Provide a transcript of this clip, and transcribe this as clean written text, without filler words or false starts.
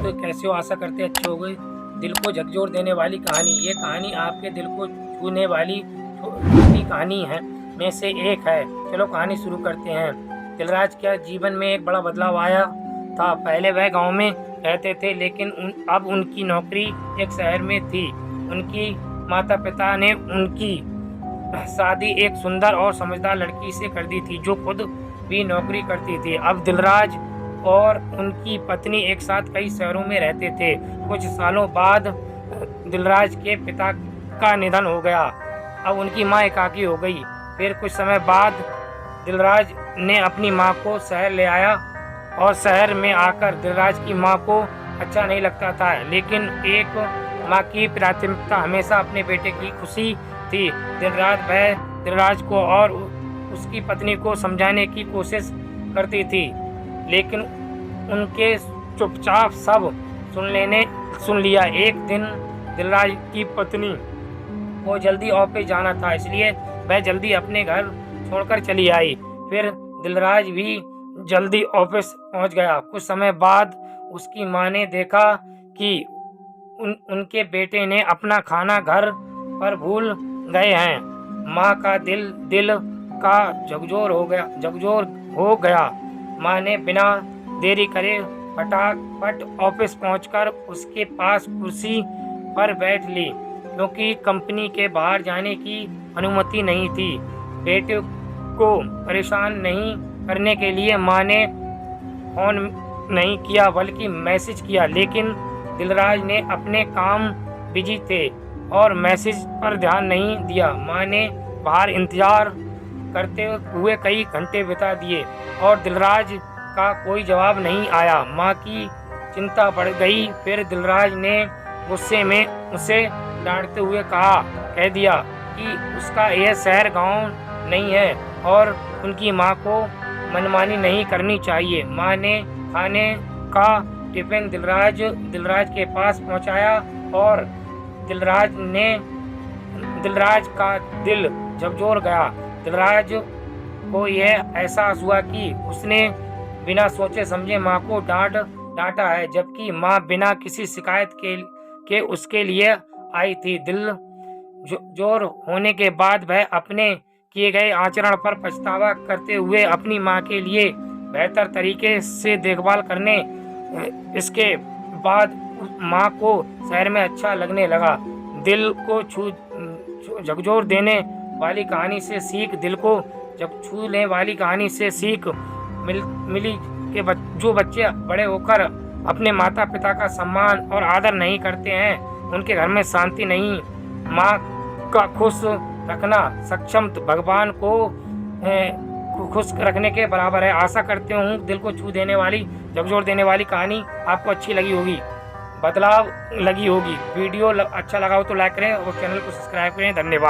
तो कैसे हो, आशा करते अच्छे हो गए। दिल को झकझोर देने वाली कहानी। ये कहानी आपके दिल को छूने वाली छोटी कहानी है में से एक है। चलो कहानी शुरू करते हैं। दिलराज के जीवन में एक बड़ा बदलाव आया था। पहले वह गांव में रहते थे, लेकिन अब उनकी नौकरी एक शहर में थी। उनकी माता पिता ने उनकी शादी एक सुंदर और समझदार लड़की से कर दी थी, जो खुद भी नौकरी करती थी। अब दिलराज और उनकी पत्नी एक साथ कई शहरों में रहते थे। कुछ सालों बाद दिलराज के पिता का निधन हो गया। अब उनकी माँ एकाकी हो गई। फिर कुछ समय बाद दिलराज ने अपनी माँ को शहर ले आया, और शहर में आकर दिलराज की माँ को अच्छा नहीं लगता था। लेकिन एक माँ की प्राथमिकता हमेशा अपने बेटे की खुशी थी। दिलराज को और उसकी पत्नी को समझाने की कोशिश करती थी, लेकिन उनके चुपचाप सब सुन लिया। एक दिन दिलराज की पत्नी को जल्दी ऑफिस जाना था, इसलिए वह जल्दी अपने घर छोड़कर चली आई। फिर दिलराज भी जल्दी ऑफिस पहुंच गया। कुछ समय बाद उसकी माँ ने देखा कि उनके बेटे ने अपना खाना घर पर भूल गए हैं। माँ का दिल का झकझोर हो गया। माँ ने बिना देरी करे फटाफट ऑफिस पहुंचकर उसके पास कुर्सी पर बैठ ली, क्योंकि कंपनी के बाहर जाने की अनुमति नहीं थी। बेटे को परेशान नहीं करने के लिए माँ ने फोन नहीं किया, बल्कि मैसेज किया। लेकिन दिलराज ने अपने काम बिजी थे और मैसेज पर ध्यान नहीं दिया। माँ ने बाहर इंतजार करते हुए कई घंटे बिता दिए और दिलराज का कोई जवाब नहीं आया। माँ की चिंता बढ़ गई। फिर दिलराज ने गुस्से में उसे डांटते हुए कह दिया कि उसका यह शहर गांव नहीं है और उनकी माँ को मनमानी नहीं करनी चाहिए। माँ ने खाने का टिफिन दिलराज के पास पहुंचाया, और दिलराज का दिल झकझोर गया। दिलराज को यह एहसास हुआ कि उसने बिना सोचे समझे माँ को डांटा है, जबकि माँ बिना किसी शिकायत के उसके लिए आई थी। दिल जोर होने के बाद वह अपने किए गए आचरण पर पछतावा करते हुए अपनी माँ के लिए बेहतर तरीके से देखभाल करने इसके बाद माँ को शहर में अच्छा लगने लगा। दिल को झकझोर देने वाली कहानी से सीख। दिल को छूने वाली कहानी से सीख मिली कि जो बच्चे बड़े होकर अपने माता पिता का सम्मान और आदर नहीं करते हैं, उनके घर में शांति नहीं। माँ का खुश रखना सक्षम भगवान को खुश रखने के बराबर है। आशा करते हूँ दिल को छू देने वाली, झकझोर देने वाली कहानी आपको अच्छी लगी होगी, बदलाव लगी होगी। वीडियो अच्छा लगा हो तो लाइक करें और चैनल को सब्सक्राइब करें। धन्यवाद।